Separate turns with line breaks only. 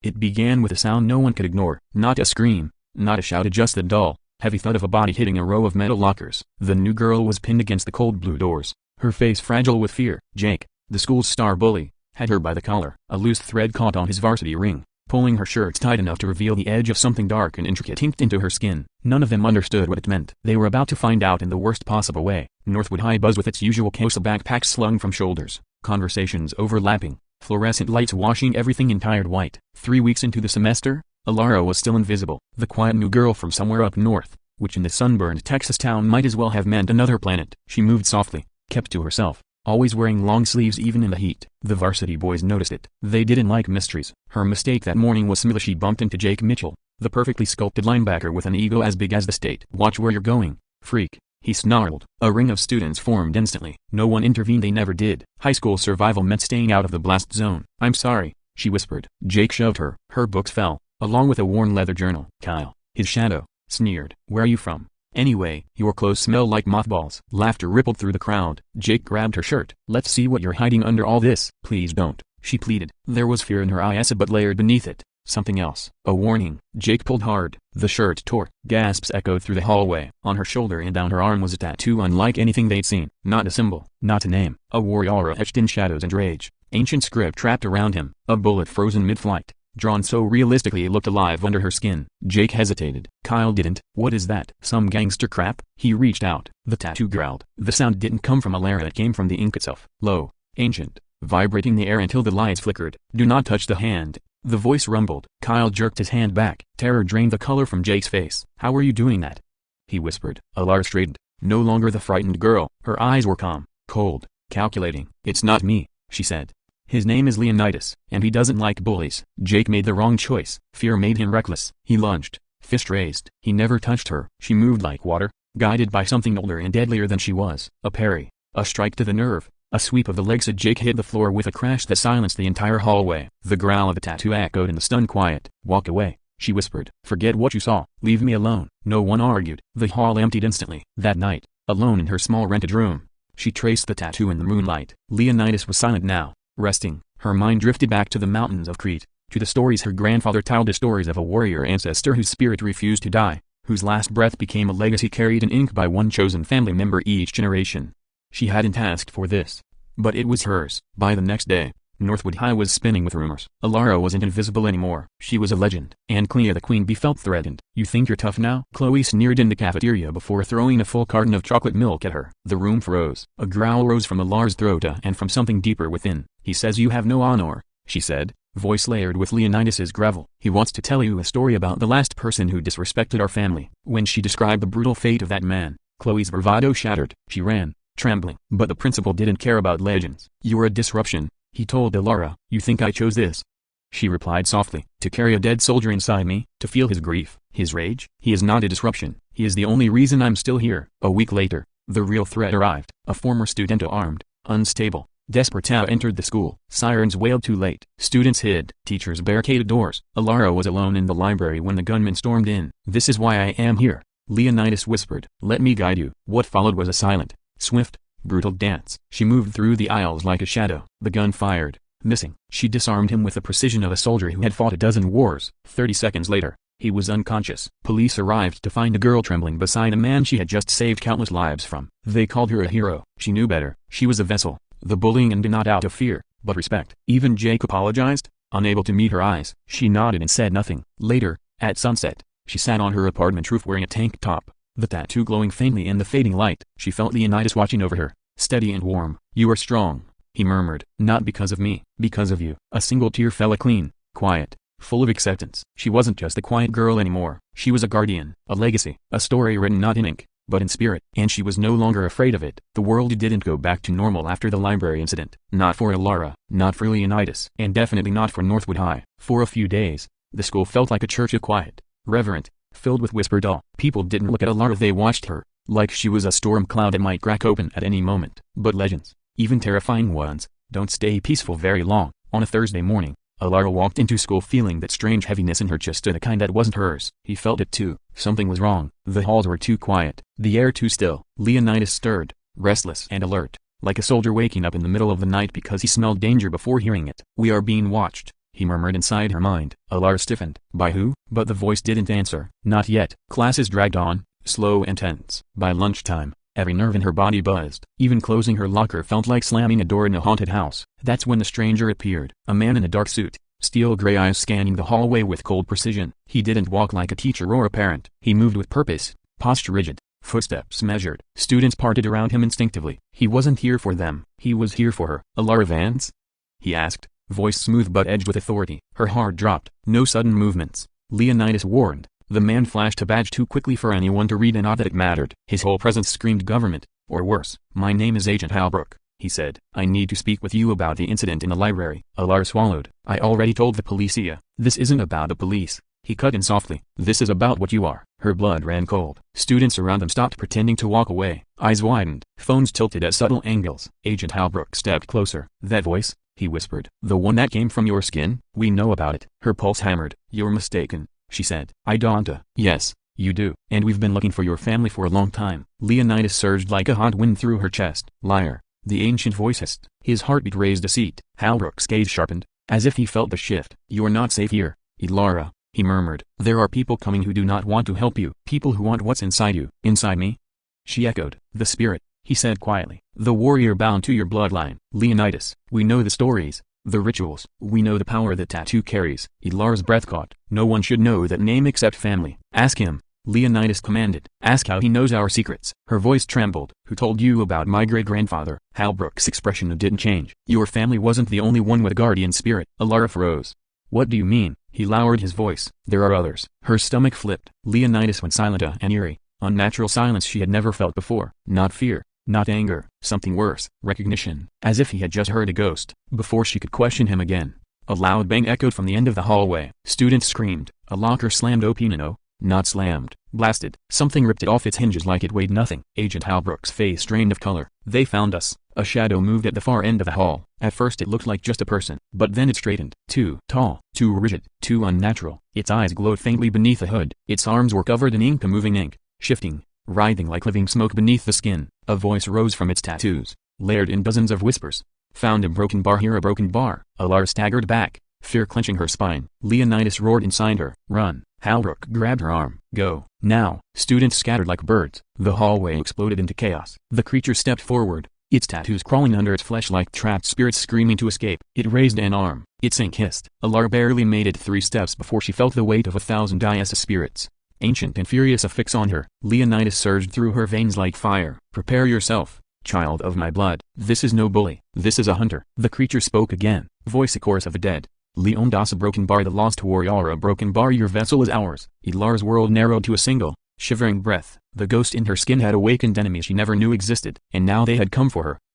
It began with a sound no one could ignore, not a scream, not a shout, just the dull, heavy thud of a body hitting a row of metal lockers. The new girl was pinned against the cold blue doors, her face fragile with fear. Jake, the school's star bully, had her by the collar. A loose thread caught on his varsity ring, pulling her shirt tight enough to reveal the edge of something dark and intricate inked into her skin. None of them understood what it meant. They were about to find out in the worst possible way. Northwood High buzzed with its usual chaos, backpacks slung from shoulders, conversations overlapping, fluorescent lights washing everything in tired white. 3 weeks into the semester, Elara was still invisible. The quiet new girl from somewhere up north, which in the sunburned Texas town might as well have meant another planet. She moved softly, kept to herself, always wearing long sleeves even in the heat. The varsity boys noticed it. They didn't like mysteries. Her mistake that morning was simple. She bumped into Jake Mitchell, the perfectly sculpted linebacker with an ego as big as the state. "Watch where you're going, freak," he snarled. A ring of students formed instantly. No one intervened. They never did. High school survival meant staying out of the blast zone. "I'm sorry," she whispered. Jake shoved her. Her books fell, along with a worn leather journal. "Kyle," his shadow, sneered. "Where are you from? Anyway, your clothes smell like mothballs." Laughter rippled through the crowd. Jake grabbed her shirt. "Let's see what you're hiding under all this." "Please don't," she pleaded. There was fear in her eyes, but layered beneath it, something else. A warning. Jake pulled hard. The shirt tore. Gasps echoed through the hallway. On her shoulder and down her arm was a tattoo unlike anything they'd seen. Not a symbol, not a name. A warrior etched in shadows and rage. Ancient script trapped around him. A bullet frozen mid-flight, drawn so realistically it looked alive under her skin. Jake hesitated. Kyle didn't. "What is that? Some gangster crap?" He reached out. The tattoo growled. The sound didn't come from Elara, it came from the ink itself. Low, ancient, vibrating the air until the lights flickered. "Do not touch the hand," the voice rumbled. Kyle jerked his hand back. Terror drained the color from Jake's face. "How are you doing that?" he whispered. Elara straightened, no longer the frightened girl. Her eyes were calm, cold, calculating. "It's not me," she said. "His name is Leonidas, and he doesn't like bullies." Jake made the wrong choice. Fear made him reckless. He lunged, fist raised. He never touched her. She moved like water, guided by something older and deadlier than she was. A parry, a strike to the nerve, a sweep of the legs. Jake hit the floor with a crash that silenced the entire hallway. The growl of the tattoo echoed in the stunned quiet. "Walk away," she whispered. "Forget what you saw. Leave me alone." No one argued. The hall emptied instantly. That night, alone in her small rented room, she traced the tattoo in the moonlight. Leonidas was silent now. Resting, her mind drifted back to the mountains of Crete, to the stories her grandfather told, the stories of a warrior ancestor whose spirit refused to die, whose last breath became a legacy carried in ink by one chosen family member each generation. She hadn't asked for this, but it was hers. By the next day, Northwood High was spinning with rumors. Elara wasn't invisible anymore. She was a legend. And Clea the Queen Bee felt threatened. "You think you're tough now?" Chloe sneered in the cafeteria before throwing a full carton of chocolate milk at her. The room froze. A growl rose from Elara's throat and from something deeper within. "He says you have no honor," she said, voice layered with Leonidas's gravel. "He wants to tell you a story about the last person who disrespected our family." When she described the brutal fate of that man, Chloe's bravado shattered. She ran, trembling. But the principal didn't care about legends. "You're a disruption," he told Elara. "You think I chose this?" She replied softly. "To carry a dead soldier inside me, to feel his grief, his rage? He is not a disruption. He is the only reason I'm still here." A week later, the real threat arrived. A former student, armed, unstable, desperate, entered the school. Sirens wailed too late. Students hid. Teachers barricaded doors. Elara was alone in the library when the gunman stormed in. "This is why I am here," Leonidas whispered. "Let me guide you." What followed was a silent, swift, brutal dance. She moved through the aisles like a shadow. The gun fired, missing. She disarmed him with the precision of a soldier who had fought a dozen wars. 30 seconds later, he was unconscious. Police arrived to find a girl trembling beside a man she had just saved countless lives from. They called her a hero. She knew better. She was a vessel. The bullying ended not out of fear, but respect. Even Jake apologized, unable to meet her eyes. She nodded and said nothing. Later, at sunset, she sat on her apartment roof wearing a tank top, the tattoo glowing faintly in the fading light. She felt Leonidas watching over her, steady and warm. "You are strong," he murmured. "Not because of me, because of you." A single tear fell, clean, quiet, full of acceptance. She wasn't just a quiet girl anymore. She was a guardian, a legacy, a story written not in ink, but in spirit. And she was no longer afraid of it. The world didn't go back to normal after the library incident. Not for Elara, not for Leonidas, and definitely not for Northwood High. For a few days, the school felt like a church, of quiet, reverent, filled with whispered awe. People didn't look at Elara, they watched her, like she was a storm cloud that might crack open at any moment. But legends, even terrifying ones, don't stay peaceful very long. On a Thursday morning, Elara walked into school feeling that strange heaviness in her chest, the kind that wasn't hers. He felt it too. Something was wrong. The halls were too quiet, the air too still. Leonidas stirred, restless and alert, like a soldier waking up in the middle of the night because he smelled danger before hearing it. "We are being watched," he murmured inside her mind. Elara stiffened. By who? But the voice didn't answer. Not yet. Classes dragged on, slow and tense. By lunchtime, every nerve in her body buzzed. Even closing her locker felt like slamming a door in a haunted house. That's when the stranger appeared. A man in a dark suit, steel gray eyes scanning the hallway with cold precision. He didn't walk like a teacher or a parent. He moved with purpose, posture rigid, footsteps measured. Students parted around him instinctively. He wasn't here for them. He was here for her. Elara Vance? He asked, voice smooth but edged with authority. Her heart dropped. No sudden movements, Leonidas warned. The man flashed a badge too quickly for anyone to read, and not that it mattered. His whole presence screamed government, or worse. My name is Agent Halbrook, he said. I need to speak with you about the incident in the library. Elara swallowed. I already told the policia. This isn't about the police, he cut in softly. This is about what you are. Her blood ran cold. Students around them stopped pretending to walk away. Eyes widened. Phones tilted at subtle angles. Agent Halbrook stepped closer. That voice, he whispered. The one that came from your skin? We know about it. Her pulse hammered. You're mistaken, she said. I don't. Yes, you do. And we've been looking for your family for a long time. Leonidas surged like a hot wind through her chest. Liar, the ancient voice hissed. His heartbeat raised a seat. Halbrook's gaze sharpened, as if he felt the shift. You're not safe here, Elara, he murmured. There are people coming who do not want to help you. People who want what's inside you. Inside me? She echoed. The spirit, he said quietly. The warrior bound to your bloodline. Leonidas, we know the stories, the rituals. We know the power that tattoo carries. Elara's breath caught. No one should know that name except family. Ask him, Leonidas commanded. Ask how he knows our secrets. Her voice trembled. Who told you about my great-grandfather? Halbrook's expression didn't change. Your family wasn't the only one with a guardian spirit. Elara froze. What do you mean? He lowered his voice. There are others. Her stomach flipped. Leonidas went silent, an eerie, unnatural silence she had never felt before. Not fear, not anger, something worse. Recognition. As if he had just heard a ghost. Before she could question him again, a loud bang echoed from the end of the hallway. Students screamed. A locker slammed open. No, not slammed. Blasted. Something ripped it off its hinges like it weighed nothing. Agent Halbrook's face drained of color. They found us. A shadow moved at the far end of the hall. At first it looked like just a person, but then it straightened. Too tall, too rigid, too unnatural. Its eyes glowed faintly beneath the hood. Its arms were covered in ink, a moving ink, shifting, writhing like living smoke beneath the skin. A voice rose from its tattoos, layered in dozens of whispers. Found a broken bar here, a broken bar. Elara staggered back, fear clenching her spine. Leonidas roared inside her. Run. Halbrook grabbed her arm. Go, now. Students scattered like birds. The hallway exploded into chaos. The creature stepped forward, its tattoos crawling under its flesh like trapped spirits screaming to escape. It raised an arm. Its ink hissed. Elara barely made it 3 steps before she felt the weight of 1,000 IS spirits, ancient and furious, affix on her. Leonidas surged through her veins like fire. Prepare yourself, child of my blood. This is no bully. This is a hunter. The creature spoke again, voice a chorus of the dead. Leonidas, a broken bar, the lost warrior, a broken bar, your vessel is ours. Elara's world narrowed to a single, shivering breath. The ghost in her skin had awakened enemies she never knew existed, and now they had come for her.